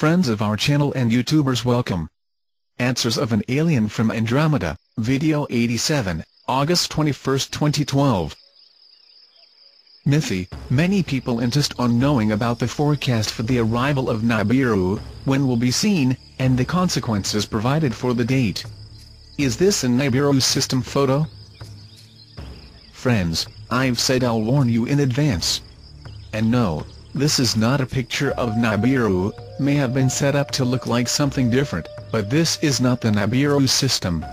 Friends of our channel and YouTubers, welcome. Answers of an Alien from Andromeda, Video 87, August 21, 2012. Mythy, many people insist on knowing about the forecast for the arrival of Nibiru, when will be seen, and the consequences provided for the date. Is this a Nibiru system photo? Friends, I've said I'll warn you in advance. And no, this is not a picture of Nibiru, may have been set up to look like something different, but this is not the Nibiru system.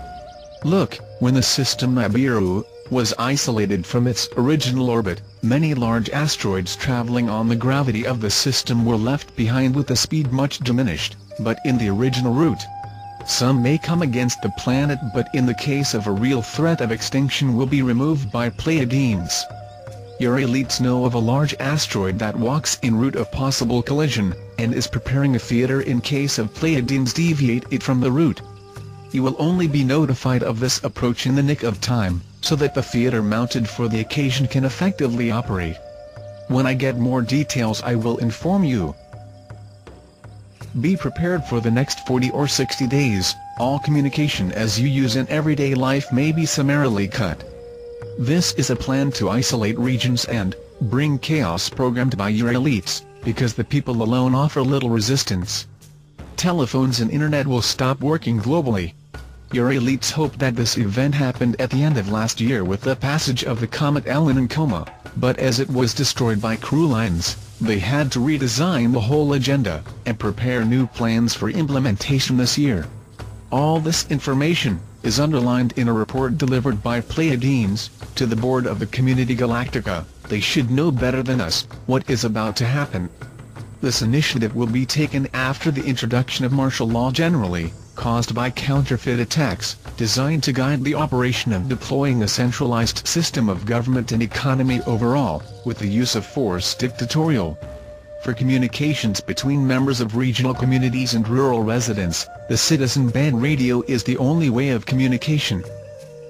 Look, when the system Nibiru was isolated from its original orbit, many large asteroids traveling on the gravity of the system were left behind with the speed much diminished, but in the original route. Some may come against the planet, but in the case of a real threat of extinction will be removed by Pleiadians. Your elites know of a large asteroid that walks en route of possible collision, and is preparing a theater in case of Pleiadians deviate it from the route. You will only be notified of this approach in the nick of time, so that the theater mounted for the occasion can effectively operate. When I get more details I will inform you. Be prepared for the next 40 or 60 days, all communication as you use in everyday life may be summarily cut. This is a plan to isolate regions and bring chaos programmed by your elites, because the people alone offer little resistance. Telephones and internet will stop working globally. Your elites hope that this event happened at the end of last year with the passage of the comet Atlanticobr, but as it was destroyed by crew lines, they had to redesign the whole agenda, and prepare new plans for implementation this year. All this information is underlined in a report delivered by Pleiadians to the board of the Community Galactica. They should know better than us what is about to happen. This initiative will be taken after the introduction of martial law generally, caused by counterfeit attacks, designed to guide the operation of deploying a centralized system of government and economy overall, with the use of force dictatorial. For communications between members of regional communities and rural residents, the citizen band radio is the only way of communication.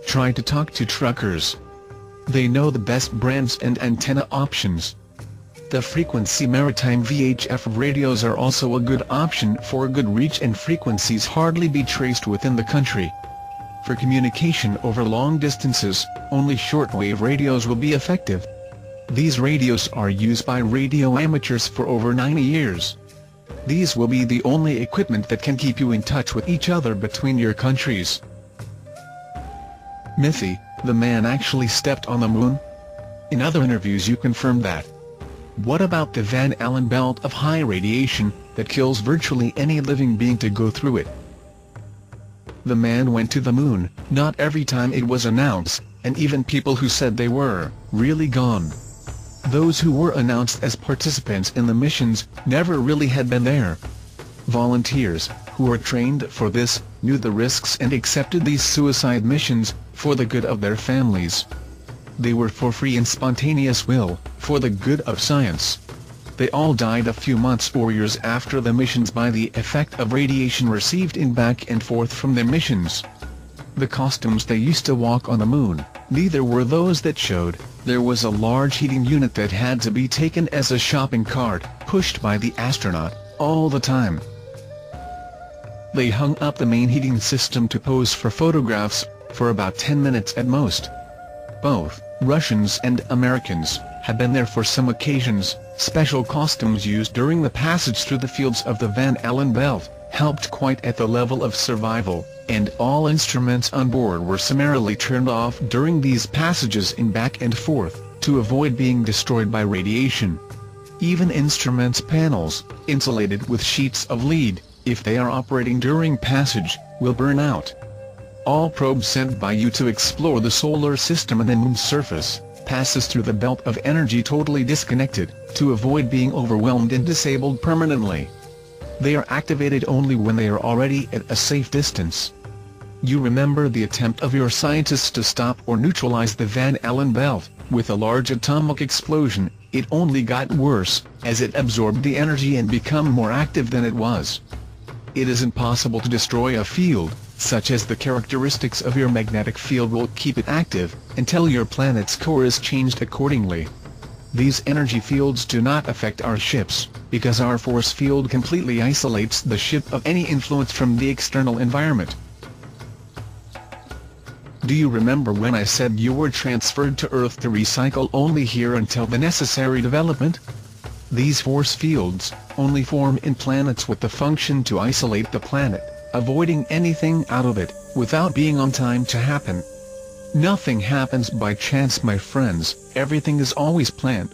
Try to talk to truckers. They know the best brands and antenna options. The frequency maritime VHF radios are also a good option for good reach, and frequencies hardly be traced within the country. For communication over long distances, only shortwave radios will be effective. These radios are used by radio amateurs for over 90 years. These will be the only equipment that can keep you in touch with each other between your countries. Mythy, the man actually stepped on the moon? In other interviews you confirmed that. What about the Van Allen belt of high radiation that kills virtually any living being to go through it? The man went to the moon, not every time it was announced, and even people who said they were really gone. Those who were announced as participants in the missions never really had been there. Volunteers, who were trained for this, knew the risks and accepted these suicide missions, for the good of their families. They were for free and spontaneous will, for the good of science. They all died a few months or years after the missions by the effect of radiation received in back and forth from their missions. The costumes they used to walk on the moon, neither were those that showed. There was a large heating unit that had to be taken as a shopping cart, pushed by the astronaut, all the time. They hung up the main heating system to pose for photographs, for about 10 minutes at most. Both Russians and Americans had been there for some occasions. Special costumes used during the passage through the fields of the Van Allen belt helped quite at the level of survival, and all instruments on board were summarily turned off during these passages in back and forth, to avoid being destroyed by radiation. Even instruments panels, insulated with sheets of lead, if they are operating during passage, will burn out. All probes sent by you to explore the solar system and the moon's surface, passes through the belt of energy totally disconnected, to avoid being overwhelmed and disabled permanently. They are activated only when they are already at a safe distance. You remember the attempt of your scientists to stop or neutralize the Van Allen belt. With a large atomic explosion, it only got worse, as it absorbed the energy and became more active than it was. It is impossible to destroy a field, such as the characteristics of your magnetic field will keep it active, until your planet's core is changed accordingly. These energy fields do not affect our ships, because our force field completely isolates the ship of any influence from the external environment. Do you remember when I said you were transferred to Earth to recycle only here until the necessary development? These force fields only form in planets with the function to isolate the planet, avoiding anything out of it, without being on time to happen. Nothing happens by chance, my friends, everything is always planned.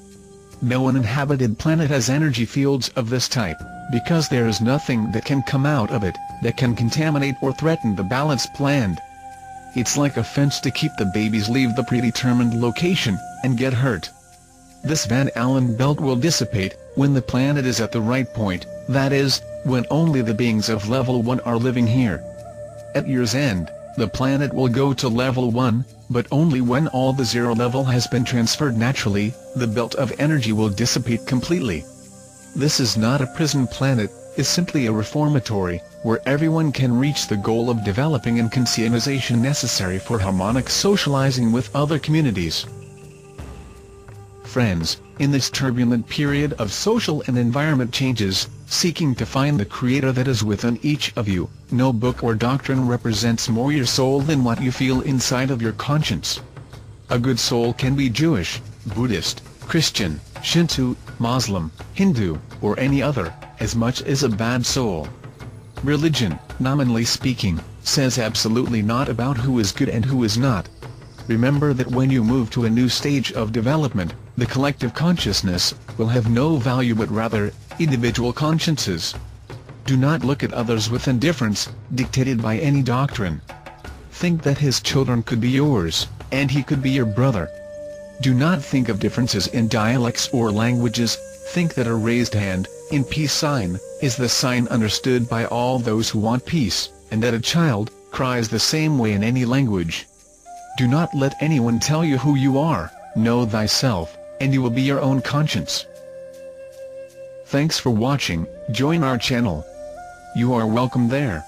No uninhabited planet has energy fields of this type, because there is nothing that can come out of it that can contaminate or threaten the balance planned. It's like a fence to keep the babies leave the predetermined location and get hurt. This Van Allen belt will dissipate when the planet is at the right point, that is, when only the beings of level 1 are living here. At year's end, the planet will go to level 1, but only when all the zero level has been transferred naturally. The belt of energy will dissipate completely. This is not a prison planet, it's simply a reformatory, where everyone can reach the goal of developing and conscientization necessary for harmonic socializing with other communities. Friends, in this turbulent period of social and environment changes, seeking to find the creator that is within each of you, no book or doctrine represents more your soul than what you feel inside of your conscience. A good soul can be Jewish, Buddhist, Christian, Shinto, Muslim, Hindu, or any other, as much as a bad soul. Religion, nominally speaking, says absolutely not about who is good and who is not. Remember that when you move to a new stage of development, the collective consciousness will have no value but rather individual consciences. Do not look at others with indifference, dictated by any doctrine. Think that his children could be yours, and he could be your brother. Do not think of differences in dialects or languages, think that a raised hand, in peace sign, is the sign understood by all those who want peace, and that a child cries the same way in any language. Do not let anyone tell you who you are, know thyself, and you will be your own conscience. Thanks for watching, join our channel. You are welcome there.